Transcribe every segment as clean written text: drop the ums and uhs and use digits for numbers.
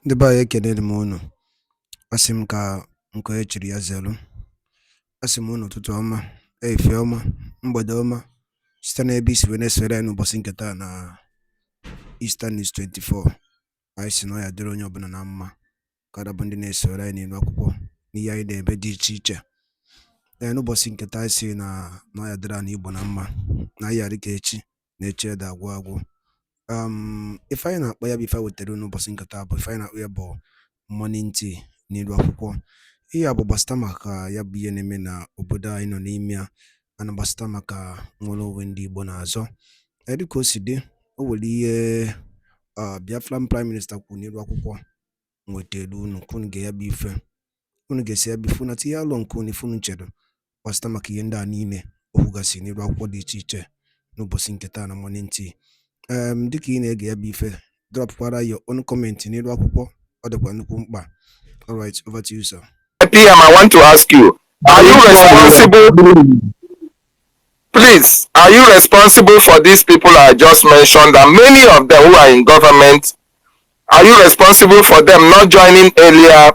Ndị be anyị ekenere m unu. Asị m ka nke onye chiri ya zelu. Asị m unu ụtụtụ ọma, ehihie ọma, mgbede ọma, site n'ebe isi wee na-esore anyị n'ụbọchị nke taa na Eastern News 24. Anyị si na ọ ya dịrị onye ọbụla na mma kada bụ ndị na-esore anyị n'ilu akwụkwọ n'ihe anyị na-ebe dị iche iche. N'ụbọchị nke taa anyị si na ọ ya dịrị anyị Igbo na mma na anyị yarị ka echi na echi ede agwụ agwụ. Ife anyị na-akpọ ya bụ ife wetara n'ụbọchị nke taa bụ ife anyị na-akpọ ya bụ morning tea n'ilu akwụkwọ. Ihe a bụ gbasịta maka ya bụ ihe na-eme na obodo anyị nọ n'ime ya, ana gbasịta maka nwere onwe ndị Igbo na-azọ. Dịka o si dị, o nwere ihe Biafran Prime Minister kwuru n'ilu akwụkwọ nwetara unu ka unu ga ya bụ ife, unu ga-esi ya bụ ife na tinye alụ nke unu ife unu chere gbasịta maka ihe ndị a niile o kwugasị n'ilu akwụkwọ dị iche iche n'ụbọchị nke taa na morning tea. Dịka ị na-ege ya bụ ife, dropkwara your own comment n'ilu akwụkwọ, ọ dịkwa nnukwu mkpa. All right, over to you, sir. PM, I want to ask you, are you responsible? Please, are you responsible for these people I just mentioned and many of them who are in government? Are you responsible for them not joining earlier?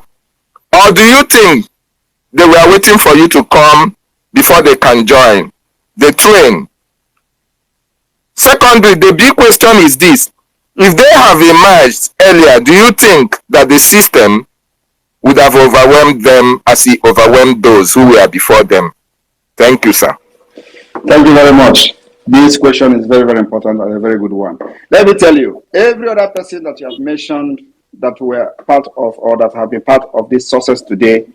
Or do you think they were waiting for you to come before they can join the train? Secondly, the big question is this: if they have emerged earlier, do you think that the system would have overwhelmed them as it overwhelmed those who were before them? Thank you, sir. Thank you very much. This question is very, very important and a very good one. Let me tell you, every other person that you have mentioned that were part of or that have been part of this success today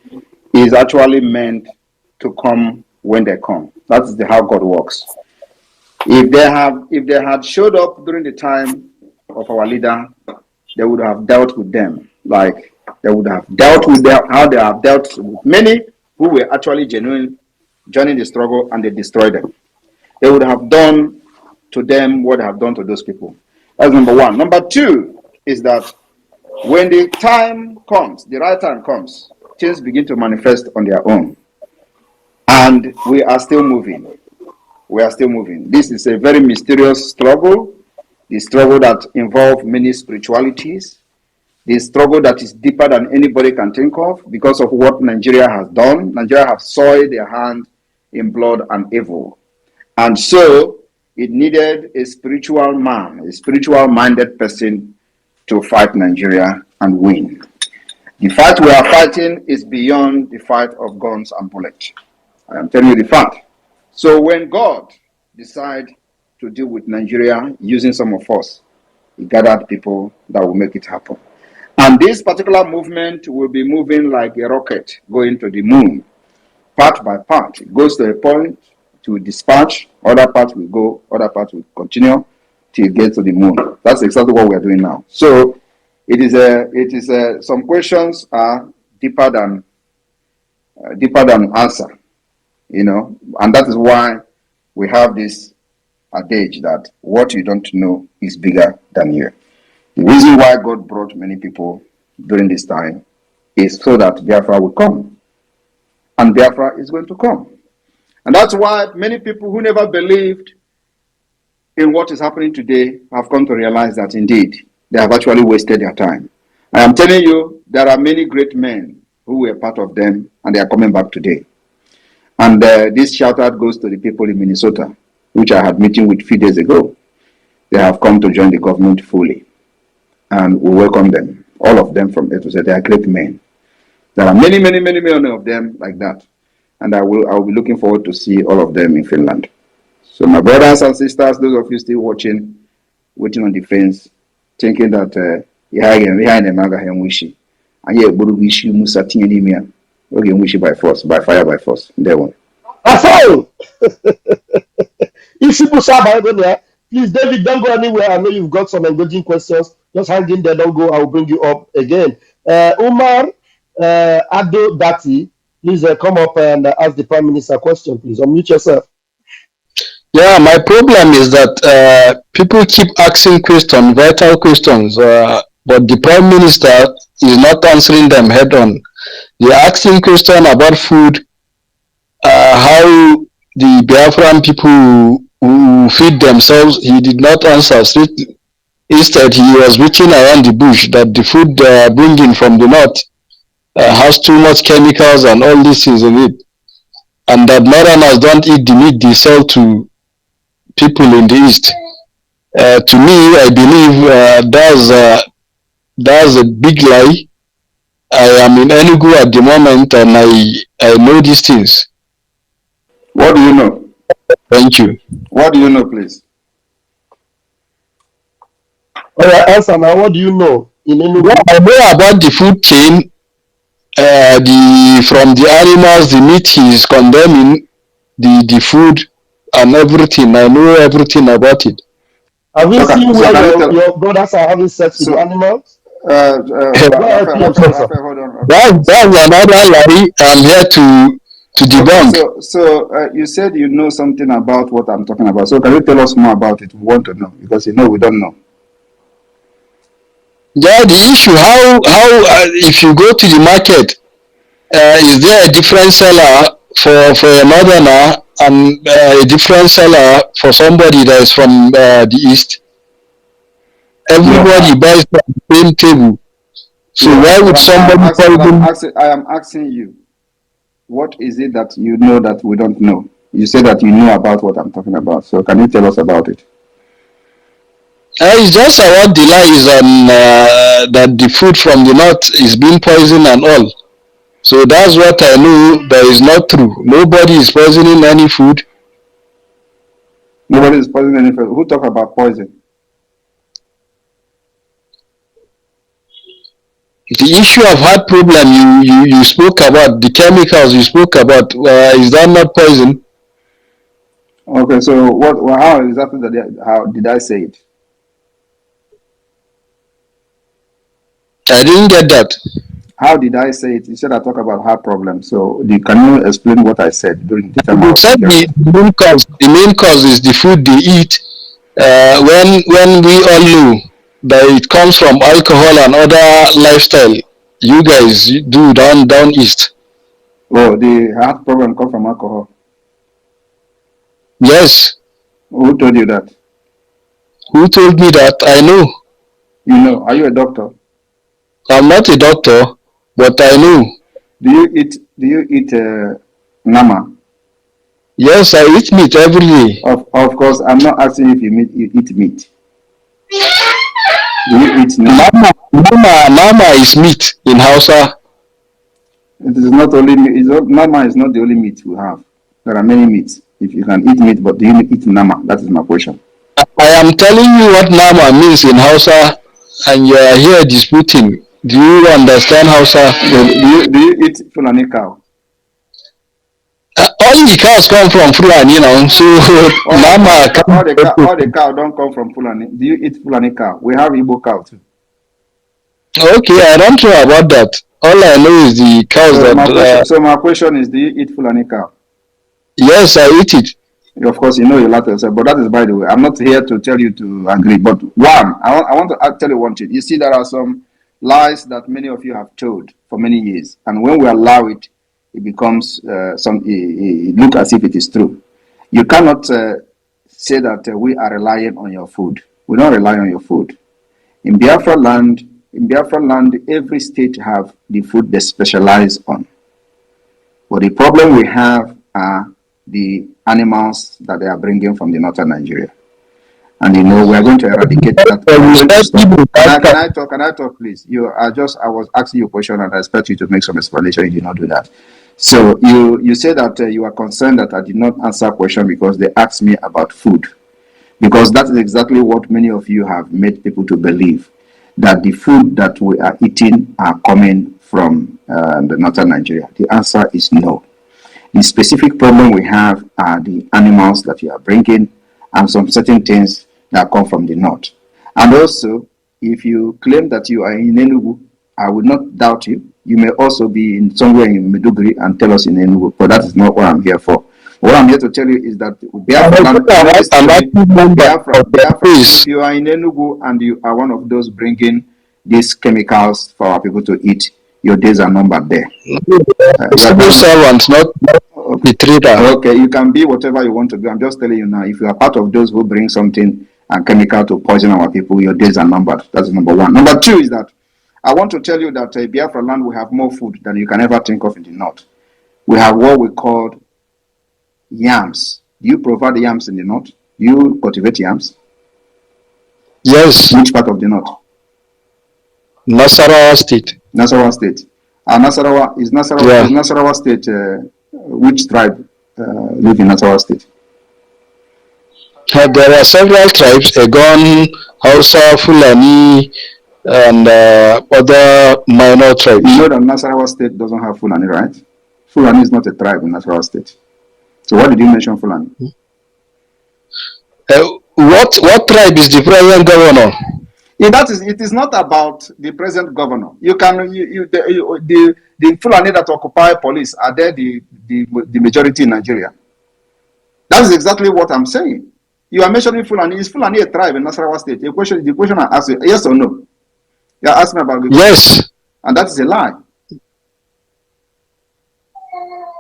is actually meant to come when they come. That is how God works. If they had showed up during the time of our leader, they would have dealt with them like they would have dealt with them how they have dealt with many who were actually genuine joining the struggle, and they destroyed them. They would have done to them what they have done to those people. That's number one. Number two is that when the time comes, the right time comes, things begin to manifest on their own. And we are still moving. We are still moving. This is a very mysterious struggle, the struggle that involves many spiritualities, the struggle that is deeper than anybody can think of because of what Nigeria has done. Nigeria has soiled their hand in blood and evil. And so it needed a spiritual man, a spiritual-minded person to fight Nigeria and win. The fight we are fighting is beyond the fight of guns and bullets. I am telling you the fact. So when God decided to deal with Nigeria using some of us, he gathered people that will make it happen. And this particular movement will be moving like a rocket going to the moon, part by part. It goes to a point to dispatch, other parts will go, other parts will continue till it gets to the moon. That's exactly what we are doing now. So some questions are deeper than answer, and that is why we have this adage that what you don't know is bigger than you. The reason why God brought many people during this time is so that Biafra will come. And Biafra is going to come. And that's why many people who never believed in what is happening today have come to realize that indeed they have actually wasted their time. I am telling you, there are many great men who were part of them and they are coming back today. And this shout out goes to the people in Minnesota, which I had meeting with a few days ago. They have come to join the government fully. And we welcome them, all of them from A to Z. They are great men. There are many, many, many, many of them like that. And I will be looking forward to see all of them in Finland. So my brothers and sisters, those of you still watching, waiting on the fence, thinking that by force, by fire, by force. They won't. Please, David, don't go anywhere. I know you've got some engaging questions. Just hang in there, don't go. I will bring you up again. Umar Ado Dati, please come up and ask the Prime Minister a question, please. Unmute yourself. Yeah, my problem is that people keep asking questions, vital questions, but the Prime Minister is not answering them head on. They're asking questions about food, how the Biafran people who feed themselves. He did not answer straight Instead, he was beating around the bush that the food they are bringing from the north has too much chemicals and all these things in it, and that northerners don't eat the meat they sell to people in the east. To me, I believe that's a big lie. I am in Enugu at the moment, and I know these things. What do you know? Thank you. What do you know, please? All right, answer now. What do you know in Enugu? Yeah, I know about the food chain. The from the animals, the meat is condemning, the food and everything. I know everything about it. Have you Okay, seen so where can you tell? your brothers are having sex with the So, animals? Go ahead, Raphael, PhD, sir. Raphael, hold on. That's So, another lie. I'm here to okay, debunk. so you said you know something about what I'm talking about. So can you tell us more about it? We want to know because we don't know. Yeah, the issue how if you go to the market, is there a different seller for a northerner and a different seller for somebody that is from the east? No, Everybody buys from the same table. So yeah, why would somebody poison? I am asking you, what is it that you know that we don't know? You say that you know about what I'm talking about. So can you tell us about it? It's just about the lies and that the food from the north is being poisoned and all. So that's what I know that is not true. Nobody is poisoning any food. Nobody is poisoning any food. Who talk about poison? The issue of heart problem you spoke about, the chemicals you spoke about, is that not poison? Okay, so how exactly how did I say it? I didn't get that. How did I say it? You said I talk about heart problems. So can you explain what I said during the time I You was said speaking? the main cause is the food they eat. When we all know that it comes from alcohol and other lifestyle you guys do down east. Oh, the heart problem comes from alcohol. Yes. Who told you that? Who told me that? I know. You know. Are you a doctor? I'm not a doctor, but I know. Do you eat nama? Yes, I eat meat every day. Of course, I'm not asking if you eat meat. Do you eat nama? Nama is meat in Hausa. It is not only meat. Nama is not the only meat we have. There are many meats. If you can eat meat, but do you eat nama? That is my question. I am telling you what nama means in Hausa, and you are here disputing. Do you understand Hausa? Do you eat Fulani cow? All the cows come from Fulani, so nama. All the cow don't come from Fulani. Do you eat Fulani cow? We have Igbo cow too. Okay, I don't know about that. All I know is the cows So my question is, do you eat Fulani cow? Yes, I eat it. Of course, you know you like to say, but that is by the way. I'm not here to tell you to agree. But one, I want to tell you one thing. You see, there are some lies that many of you have told for many years, and when we allow it, it becomes it look as if it is true. You cannot say that we are relying on your food. We don't rely on your food. In Biafra land, every state have the food they specialize on. But the problem we have are the animals that they are bringing from the northern Nigeria. And we are going to eradicate that. Can I talk, please? I was asking you a question and I expect you to make some explanation. You did not do that. So you said that you are concerned that I did not answer a question because they asked me about food. Because that is exactly what many of you have made people to believe, that the food that we are eating are coming from the northern Nigeria. The answer is no. The specific problem we have are the animals that you are bringing and some certain things that come from the north. And also, if you claim that you are in Enugu, I will not doubt you. You may also be in somewhere in Meduguri and tell us in Enugu, but that is not what I'm here for. What I'm here to tell you is that Biafra, if you are in Enugu and you are one of those bringing these chemicals for our people to eat, your days are numbered there. Civil servants, not the trader. Okay, you can be whatever you want to be. I'm just telling you now, if you are part of those who bring something and chemical to poison our people, your days are numbered. That's number one. Number two is that I want to tell you that Biafra land will have more food than you can ever think of in the north. We have what we call yams. Do you provide yams in the north? Do you cultivate yams? Yes. Which part of the north? Nasarawa State. Nasarawa State. Nasarawa is Nasarawa State. Which tribe live in Nasarawa State? There are several tribes: Egon, Hausa, Fulani, and other minor tribes. You know that Nasarawa State doesn't have Fulani, right? Fulani is not a tribe in Nasarawa State. So why did you mention Fulani? What tribe is the present governor? It is not about the present governor. You can the Fulani that occupy police are there the majority in Nigeria. That is exactly what I'm saying. You are mentioning Fulani. Is Fulani a tribe in Nasarawa State? The question I asked you, yes or no? You are asking about yes, and that is a lie.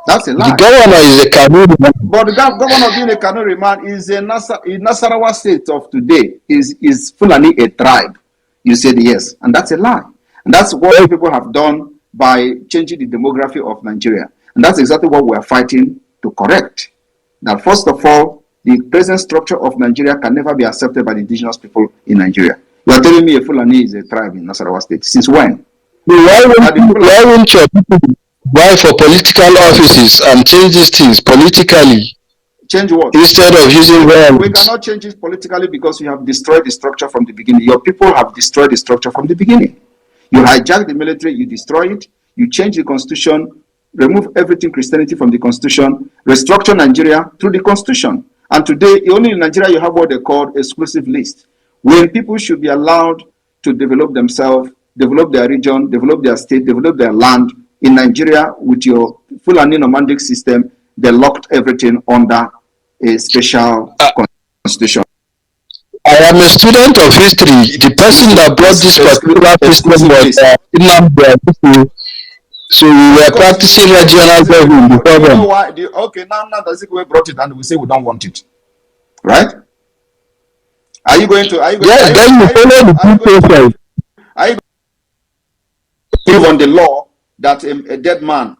That's a lie. The governor is a Kanuri man. But the governor being a Kanuri man is in Nasarawa State of today. Is Fulani a tribe? You said yes, and that's a lie. And that's what people have done by changing the demography of Nigeria. And that's exactly what we are fighting to correct. That first of all, the present structure of Nigeria can never be accepted by the indigenous people in Nigeria. You are telling me a Fulani is a tribe in Nasarawa State. Since when? Why won't your people vie for political offices and change these things politically? Change what? Instead of using violence. We cannot change it politically because you have destroyed the structure from the beginning. Your people have destroyed the structure from the beginning. You hijack the military, you destroy it, you change the constitution, remove everything Christianity from the constitution, restructure Nigeria through the constitution. And today, only in Nigeria, you have what they call exclusive list, when people should be allowed to develop themselves, develop their region, develop their state, develop their land. In Nigeria, with your Fulani nomadic system, they locked everything under a special constitution. I am a student of history. The person that brought this particular system was so we were practicing regional government before them. You know why? Okay, now the Zikwe brought it and we say we don't want it. Right? Are you going to? Yes, then you follow the process. Are you going on the law that a dead man,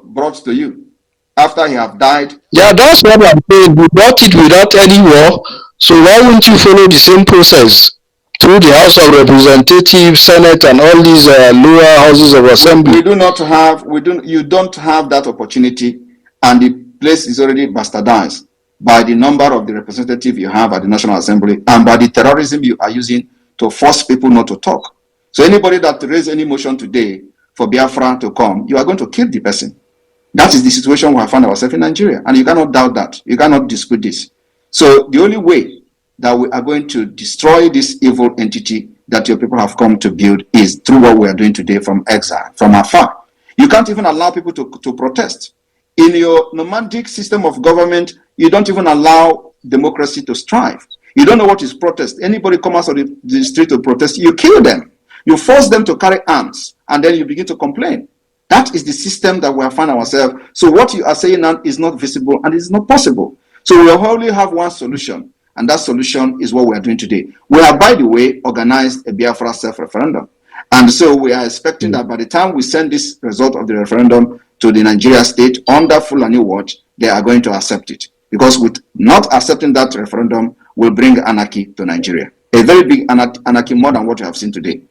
brought to you after he have died? Yeah, that's what I'm saying. We brought it without any war. So why won't you follow the same process through the House of Representatives, Senate, and all these lower houses of assembly? You don't have that opportunity, and the place is already bastardized by the number of the representatives you have at the National Assembly and by the terrorism you are using to force people not to talk. So anybody that raises any motion today for Biafra to come, you are going to kill the person. That is the situation we have found ourselves in Nigeria, and you cannot doubt that. You cannot dispute this. So the only way that we are going to destroy this evil entity that your people have come to build is through what we are doing today from exile, from afar. You can't even allow people to protest. In your nomadic system of government, you don't even allow democracy to strive. You don't know what is protest. Anybody come out of the street to protest, you kill them. You force them to carry arms, and then you begin to complain. That is the system that we have found ourselves. So what you are saying now is not visible and it's not possible. So we only have one solution, and that solution is what we are doing today. We have, by the way, organized a Biafra self-referendum. And so we are expecting that by the time we send this result of the referendum to the Nigeria state under Fulani watch, they are going to accept it. Because with not accepting that referendum will bring anarchy to Nigeria. A very big anarchy, more than what you have seen today.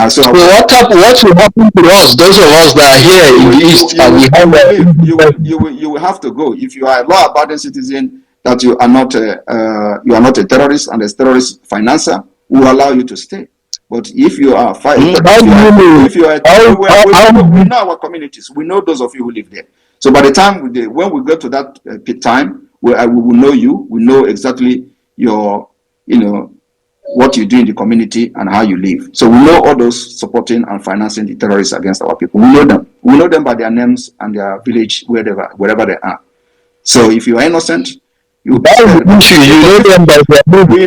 So what will happen to us, those of us that are here in the East, and we have you will have to go. If you are a law-abiding citizen, that you are not a terrorist and a terrorist financer, we will allow you to stay. But if you are fighting, we know our communities. We know those of you who live there. So by the time when we go to that time, we will know you. We know exactly your, what you do in the community and how you live. So we know all those supporting and financing the terrorists against our people. We know them. We know them by their names and their village, wherever they are. So if you are innocent, we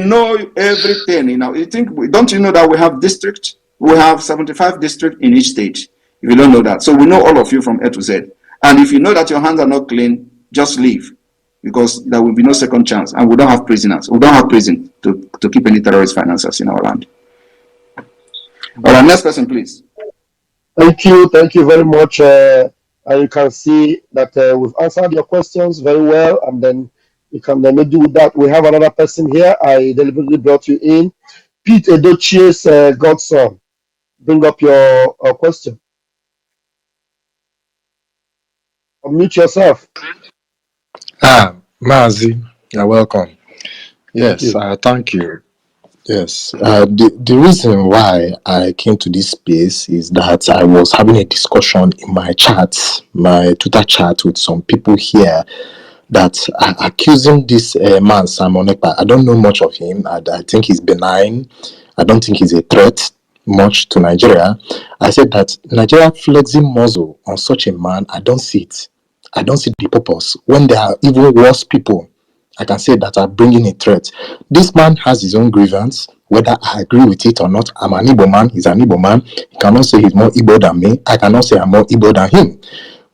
know everything. Don't you know that we have districts? We have 75 districts in each state. If you don't know that. So we know all of you from A to Z. And if you know that your hands are not clean, just leave. because there will be no second chance, and we don't have prisoners. We don't have prison to keep any terrorist financiers in our land. All right, next person, please. Thank you very much. And you can see that we've answered your questions very well, and then you can then do that. We have another person here. I deliberately brought you in, Pete Edochie's godson. Bring up your question. Unmute yourself. Mazi, you're welcome. Yes, thank you. Yes, the reason why I came to this space is that I was having a discussion in my chat, my Twitter chat with some people here that are accusing this man, Simon Ekpa. I don't know much of him. I think he's benign. I don't think he's a threat much to Nigeria. I said that Nigeria flexing muzzle on such a man, I don't see it. I don't see the purpose. When there are even worse people, I can say that are bringing a threat. This man has his own grievance, whether I agree with it or not. I'm an Igbo man, he's an Igbo man. He cannot say he's more Igbo than me. I cannot say I'm more Igbo than him.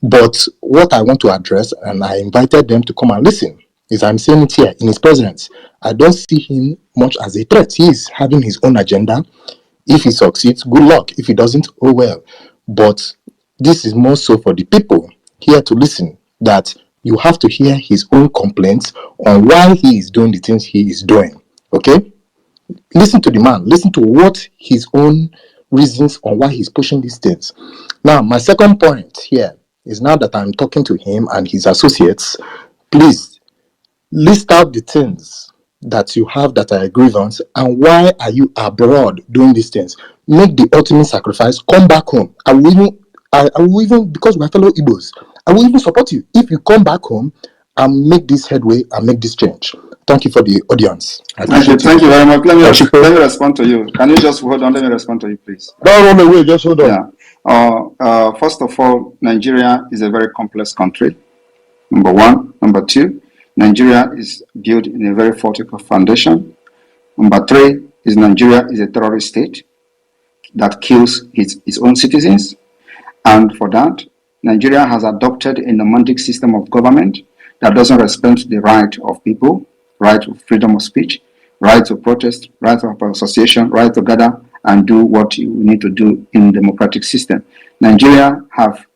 But what I want to address, and I invited them to come and listen, is I'm saying it here in his presence. I don't see him much as a threat. He is having his own agenda. If he succeeds, good luck. If he doesn't, oh well. But this is more so for the people here to listen, that you have to hear his own complaints on why he is doing the things he is doing. Okay? Listen to the man. Listen to what his own reasons on why he's pushing these things. Now, my second point here is, now that I'm talking to him and his associates, please list out the things that you have that are a grievance, and why are you abroad doing these things. Make the ultimate sacrifice, come back home. I will even, because we're fellow Igbos, I will even support you if you come back home and make this headway and make this change. Thank you for the audience. Thank you very much. Let me respond to you. Can you just hold on? Let me respond to you, please. Don't run away, just hold on. Yeah. First of all, Nigeria is a very complex country. Number one. Number two, Nigeria is built in a very fortified foundation. Number three is Nigeria is a terrorist state that kills its own citizens. And for that, Nigeria has adopted a nomadic system of government that doesn't respect the right of people, right of freedom of speech, right to protest, right of association, right to gather and do what you need to do in democratic system. Nigeria have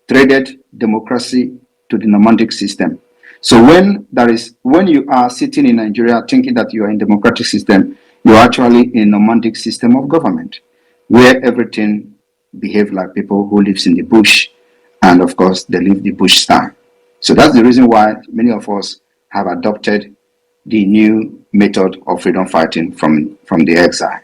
traded democracy to the nomadic system. So when you are sitting in Nigeria thinking that you are in democratic system, you're actually in a nomadic system of government, where everything behaves like people who lives in the bush, and of course they live the bush style. So that's the reason why many of us have adopted the new method of freedom fighting from the exile.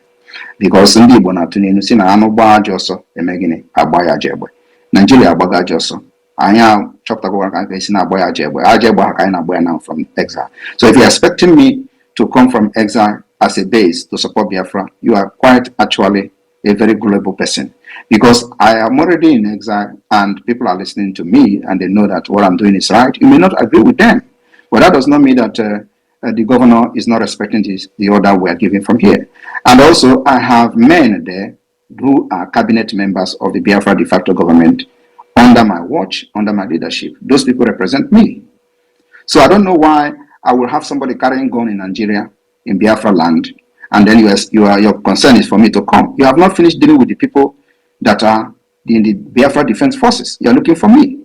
Because ndị Igbo na-atụ n'elu si na anụ gbaa ajọ ọsọ eme gịnị agba ya ajọ egbe. Nigeria agbaga ajọ ọsọ. Anyị chọpụtagwara ka esi na-agba ya ajọ egbe. Ajọ egbe ha ka anyị na-agba ya now from exile. So if you're expecting me to come from exile as a base to support Biafra, you are quite actually a very gullible person. Because I am already in exile and people are listening to me and they know that what I'm doing is right. You may not agree with them, but that does not mean that the governor is not respecting the order we are giving from here. And also, I have men there who are cabinet members of the Biafra de facto government under my watch, under my leadership. Those people represent me. So I don't know why I will have somebody carrying gun in Nigeria, in Biafra land, and then your concern is for me to come. You have not finished dealing with the people that are in the Biafra Defense Forces. You're looking for me.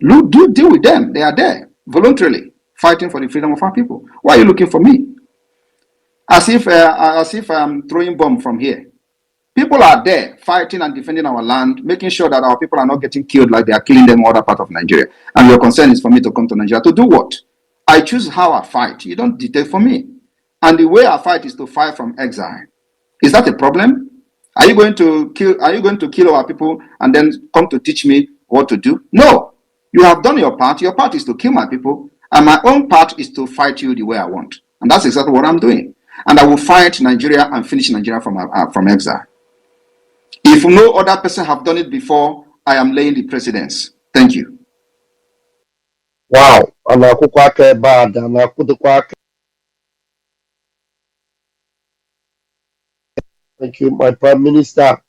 Do deal with them. They are there voluntarily fighting for the freedom of our people. Why are you looking for me? As if I'm throwing bomb from here. People are there fighting and defending our land, making sure that our people are not getting killed like they are killing them in other part of Nigeria. And your concern is for me to come to Nigeria to do what? I choose how I fight. You don't dictate for me. And the way I fight is to fight from exile. Is that a problem? Are you going to kill our people and then come to teach me what to do? No. You have done your part. Your part is to kill my people. And my own part is to fight you the way I want. And that's exactly what I'm doing. And I will fight Nigeria and finish Nigeria from exile. If no other person have done it before, I am laying the precedence. Thank you. Wow. Thank you, my Prime Minister.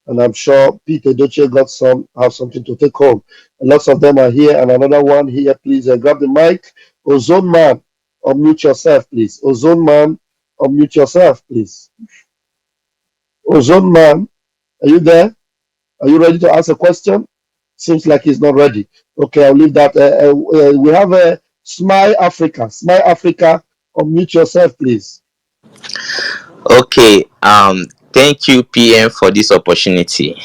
and I'm sure Peter Doche have something to take home. Lots of them are here, and another one here. Please grab the mic. Ozone Man, unmute yourself, please. Ozone Man, unmute yourself, please. Ozone Man, are you there? Are you ready to ask a question? Seems like he's not ready. Okay, I'll leave that. We have a Smile Africa. Smile Africa, unmute yourself, please. Okay, thank you, PM, for this opportunity.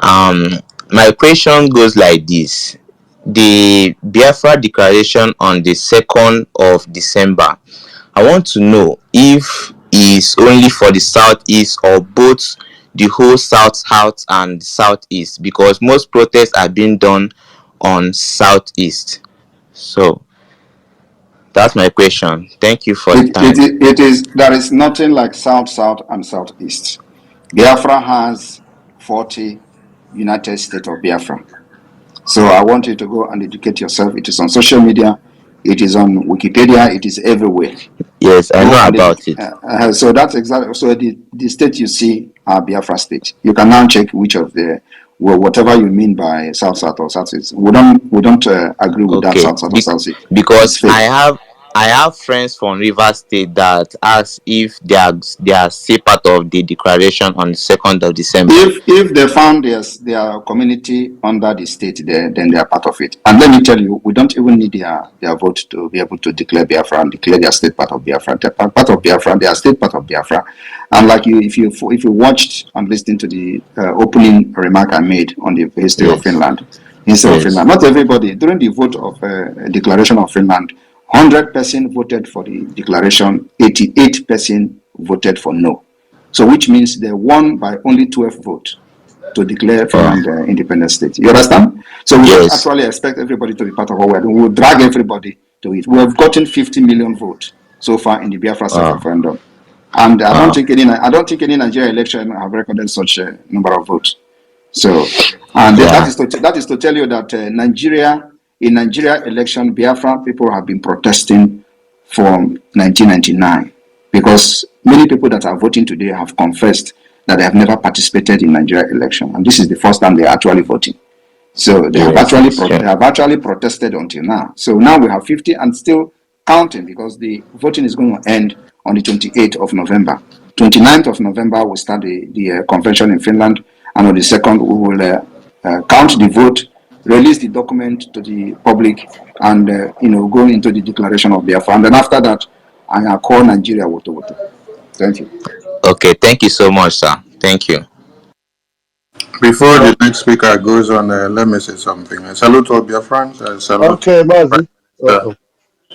Um, my question goes like this: the Biafra declaration on the 2nd of December. I want to know if it's only for the southeast or both the whole south and southeast, because most protests are being done on southeast. So that's my question. Thank you for the time. There is nothing like South and Southeast. Biafra has 40 United States of Biafra. So I want you to go and educate yourself. It is on social media. It is on Wikipedia. It is everywhere. Yes, I Go know and about it. so that's exactly, so the state you see are Biafra state. You can now check which of the, well, whatever you mean by South or Southeast. We don't agree with that Okay, South or Southeast. because It's fake. I have friends from River State that ask if they are still part of the declaration on the 2nd of December. If they found their community under the state there, then they are part of it. And let me tell you, we don't even need their vote to be able to declare Biafra and declare their state part of Biafra. They're part of Biafra, they are state part of Biafra. And like you, if you watched and listened to the opening remark I made on the history of Finland, not everybody during the vote of declaration of Finland, 100% voted for the declaration, 88% voted for no. So which means they won by only 12 votes to declare Finland independent state. You understand? So we don't actually expect everybody to be part of what we're doing. We'll drag everybody to it. We have gotten 50 million votes so far in the Biafra self-referendum. And I don't think any Nigerian election have recorded such a number of votes. So, and that is to tell you that in Nigeria election, Biafra people have been protesting from 1999, because many people that are voting today have confessed that they have never participated in Nigeria election, and this is the first time they are actually voting. So they have actually protested until now. So now we have 50 and still counting, because the voting is going to end on the 28th of November. 29th of November we start the convention in Finland, and on the 2nd we will count the vote, release the document to the public, and go into the declaration of Biafra. And then after that, I call Nigeria Woto Woto. Thank you. Okay, thank you so much, sir. Thank you. Before the next speaker goes on, let me say something. I salute all Biafrans. I salute Okay, Mazi.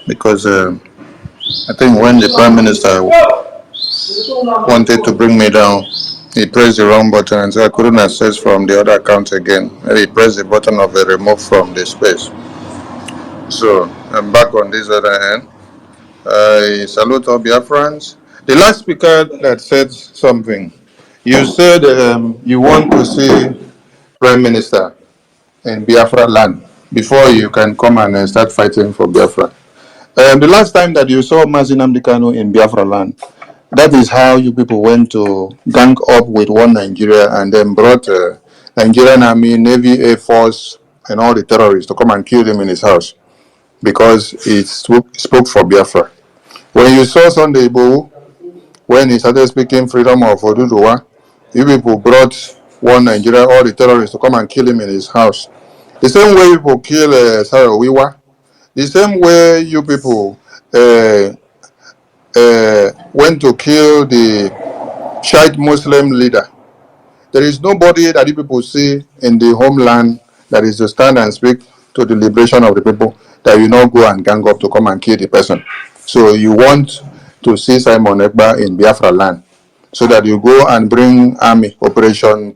because I think when the Prime Minister wanted to bring me down, he pressed the wrong button, and so I couldn't access from the other account again. He pressed the button of the remove from the space. So I'm back on this other end. I salute all Biafrans. The last speaker that said something, you said you want to see Prime Minister in Biafra land before you can come and start fighting for Biafra. The last time that you saw Mazin Amdekano in Biafra land, that is how you people went to gang up with one Nigeria and then brought Nigerian Army, Navy, Air Force, and all the terrorists to come and kill him in his house because he spoke for Biafra. When you saw Sunday Igboho, when he started speaking freedom of Oduduwa, you people brought one Nigeria, all the terrorists to come and kill him in his house. The same way people kill Sarawiwa, the same way you people went to kill the Shiite Muslim leader. There is nobody that you people see in the homeland that is to stand and speak to the liberation of the people that you not go and gang up to come and kill the person. So you want to see Simon Ekpa in Biafra land so that you go and bring army operation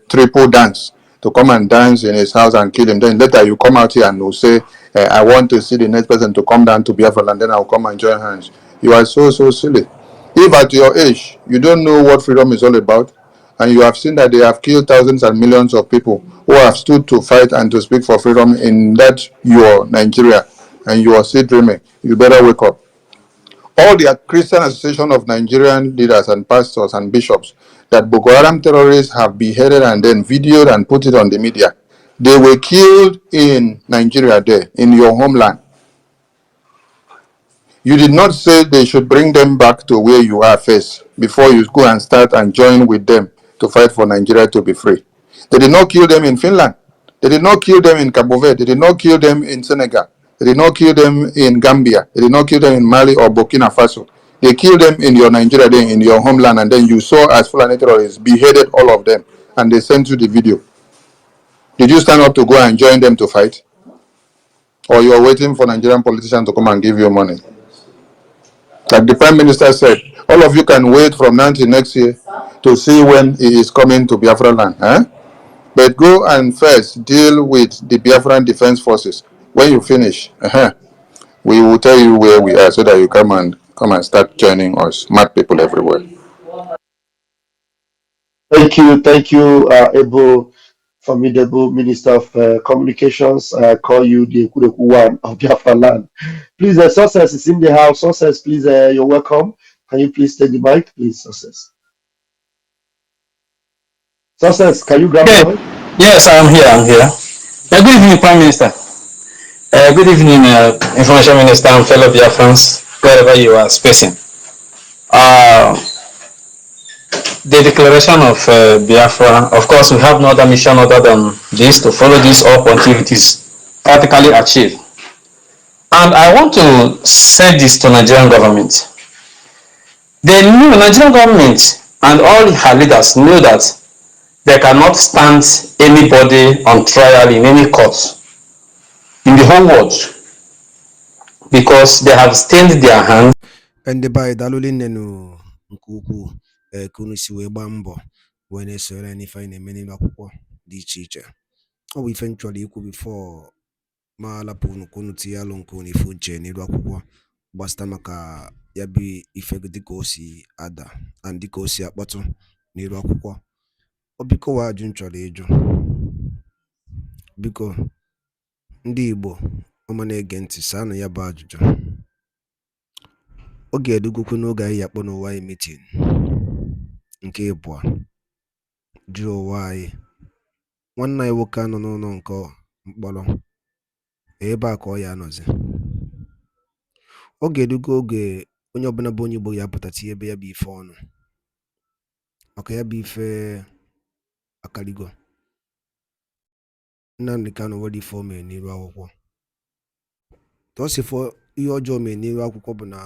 triple dance to come and dance in his house and kill him. Then later you come out here and will say, I want to see the next person to come down to Biafra land, then I'll come and join hands. You are so silly. If at your age you don't know what freedom is all about, and you have seen that they have killed thousands and millions of people who have stood to fight and to speak for freedom in that your Nigeria, and you are still dreaming, you better wake up. All the Christian Association of Nigerian leaders and pastors and bishops, that Boko Haram terrorists have beheaded and then videoed and put it on the media. They were killed in Nigeria there, in your homeland. You did not say they should bring them back to where you are first before you go and start and join with them to fight for Nigeria to be free. They did not kill them in Finland. They did not kill them in Cabo Verde. They did not kill them in Senegal. They did not kill them in Gambia. They did not kill them in Mali or Burkina Faso. They killed them in your Nigeria, then in your homeland, and then you saw as Fulani terrorists beheaded all of them, and they sent you the video. Did you stand up to go and join them to fight? Or you are waiting for Nigerian politicians to come and give you money? Like the Prime Minister said, all of you can wait from now till next year to see when he is coming to Biafra land. But go and first deal with the Biafran Defense Forces. When you finish, we will tell you where we are so that you come and start joining us. Smart people everywhere. Thank you, Able, formidable Minister of Communications. I call you the Kudeku one of Biafra land. Please, Success is in the house. Success, please, you're welcome. Can you please take the mic, please, Success? Success, can you grab the mic? Yes, I'm here. Good evening, Prime Minister. Good evening, Information Minister and fellow Biafrans, wherever you are spacing. The declaration of Biafra, of course, we have no other mission other than this, to follow this up until it is practically achieved. And I want to say this to Nigerian government. The new Nigerian government and all her leaders knew that they cannot stand anybody on trial in any court in the whole world because they have stained their hands. Ndị be anyị daalụ nnenu nke ukwuu ka unu si wee gbaa mbọ wee na-esore n'ife anyị na-eme n'ime akwụkwọ dị iche iche. Ọ bụ ife m chọrọ ikwu bifo ma alapụ unu ka unu tinye alụ nke unu ife uche n'iru akwụkwọ gbasịta maka ya bụ ife dịka o si ada na dịka o si akpọtụ n'iru akwụkwọ. Ọ biko wa ajụ m chọrọ ịjụ, biko ndị Igbo ọma na-ege ntị saanụ ya bụ ajụjụ. Oge edugokwu n'oge anyị akpọ n'ụwa anyị mitin nke ịbụọ jụọ ụwa anyị nwanne anyị nwoke anọ n'ụlọ nke mkpọrọ ebe a ka ọ ya anọzi. Oge edugo oge onye ọbụla bụ onye Igbo ya pụtata ebe ya bụ ife ọnụ maka ya bụ ife akarigo. Nnamdi Kanu nwere ife o mere n'iru akwụkwọ. Tosifo ihe ọjọọ mere n'iru akwụkwọ bụ na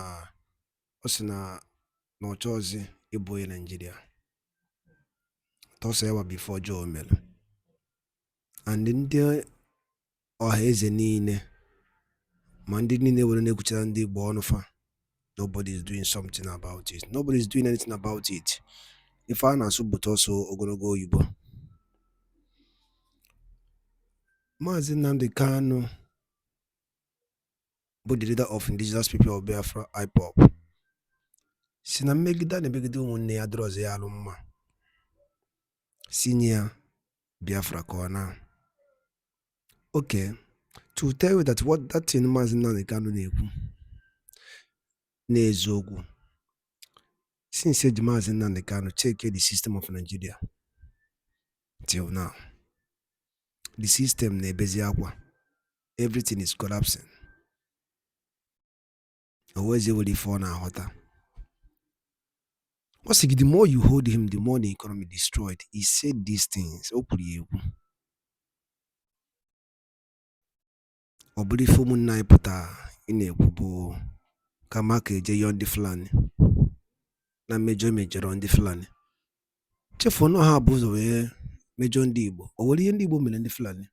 ọ sị na ọ chọọzi ịbụ onye Naịjirịa. Tọsọ ya bụ ife ọjọọ o mere. And ndị ọha eze niile ma ndị niile were na-ekwuchara ndị Igbo ọnụ fa, nobody is doing something about it. Nobody is doing anything about it. Ife a na-asụ bụ tọsọ ogologo oyibo. Maazị Nnamdi Kanu bụ the leader of indigenous people of Biafra IPOB si na mmegide na-emegide ụmụnne ya dịrọzi ya alụ mma si nye ya Biafra ka ọ na. Okay, to tell you that what that thing Maazị Nnamdi Kanu na-ekwu n'eziokwu, since eji Maazị Nnamdi Kanu check the system of Nigeria till now, the system na-ebezi akwa, everything is collapsing. Always able to phone and the more you hold him, the more the economy destroyed. He said these things. Obuli fomu na ipota ine kubo kama keje yondi fulani na major on the fulani. Chefo no ha buzo we major ndi Igbo. Owoli ndi Igbo mele ndi fulani.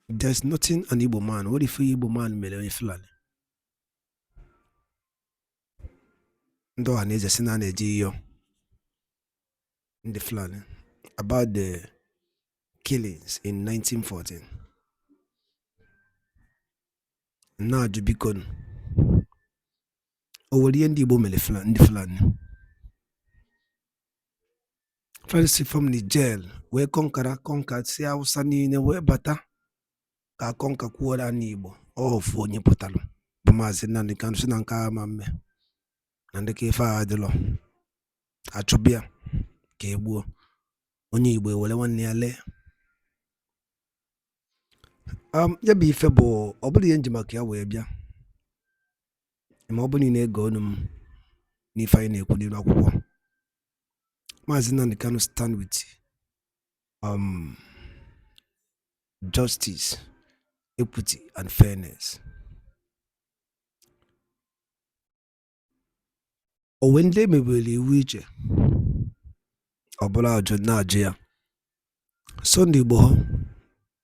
There's nothing an Igbo man. What if Igbo man mele fulani? Ndo aneze sina neji yo in the fulani about the killings in 1914. Na jubikon owoli ndi Igbo mele fulani ndi fulani. First from the jail we conquer si Hausa niile we bata ka conquer kwuola n'Igbo ofu onye pụtalụ bụ Maazị Nnamdi Kanu si na nke ama mme. na ndị ka ife a adịlọ achụbịa ka egbuo onye Igbo ewere nwanne ya lee. Ya bụ ife bụ ọ bụrụ ihe nji maka ya wee bịa, ma ọ bụrụ na ị na-ege onu m n'ife anyị na-ekwu n'elu akwụkwọ. Maazị Nnamdi Kanu stand with justice, equity and fairness. Onwe ndị emebere iwu iche ọ bụla ajụ na-ajụ ya, so ndị Igbo ha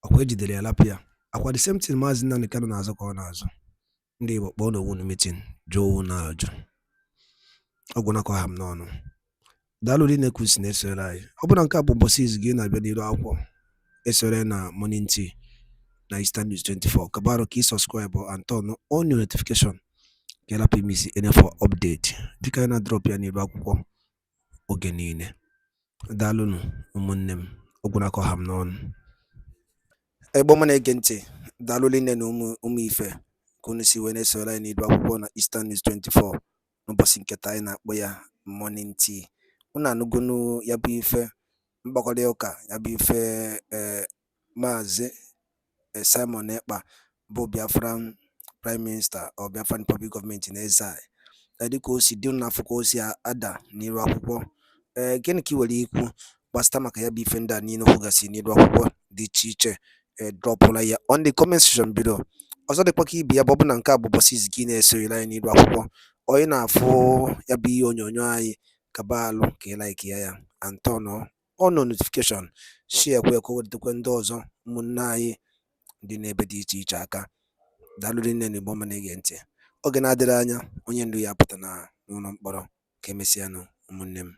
ọkwa ejidere ya lapụ ya. Akwa the same thing Maazị Nnamdi Kanu na-azụ ka ọ na-azụ. Ndị Igbo kpọọ n'owu na meeting jụọ owu na-ajụ ọgwụ nakọ ha m n'ọnụ. Daalụ dị na-ekwusi na-esore anyị. Ọ bụla nke a bụ ụbọchị izu gị na-abịa n'iru akwụkwọ esore na Morning Tea na Eastern News 24. Kabarụ ka ị subscribe and turn on your notification ka ị lapụ imisi for update dịka anyị na-drop ya n'iru akwụkwọ oge niile. Daalụnụ ụmụnne m, ọgwụ nakọ ha m n'ọnụ. Egbo m na-ege ntị, daalụ niile na ụmụ ife ka unu si wee na-esore anyị n'iru akwụkwọ na Eastern News 24 n'ụbọchị nketa anyị na-akpọ ya Morning Tea. Unu anụgonu ya bụ ife mgbakọrịta ụka ya bụ ife Maazị Simon Ekpa bụ Biafran Prime Minister or Biafran Public Government in exile. Dịka o si dị n'afọ ka o si ada n'iru akwụkwọ. Gịnị ka ị nwere ikwu gbasịta maka ya bụ ife ndị a niile kwugasị n'iru akwụkwọ dị iche iche? Dropụla ya on the comment section below. Ọzọ dịkwa ka ibi ya bụ ọbụna nke a bụ ụbọchị izu gị na-esonyere anyị n'iru akwụkwọ. Onye na-afụ ya bụ ihe onyonyo anyị kabalụ ka ị like ya and turn on notification, share kwe ka o wetakwa ndị ọzọ ụmụnne anyị dị n'ebe dị iche iche aka. Daalụ nne na Igbo ma na-ege ntị. Oge na-adịrị anya onye ndu ya pụta na n'ụlọ mkpọrọ. Ka emesịanụ ụmụnne m.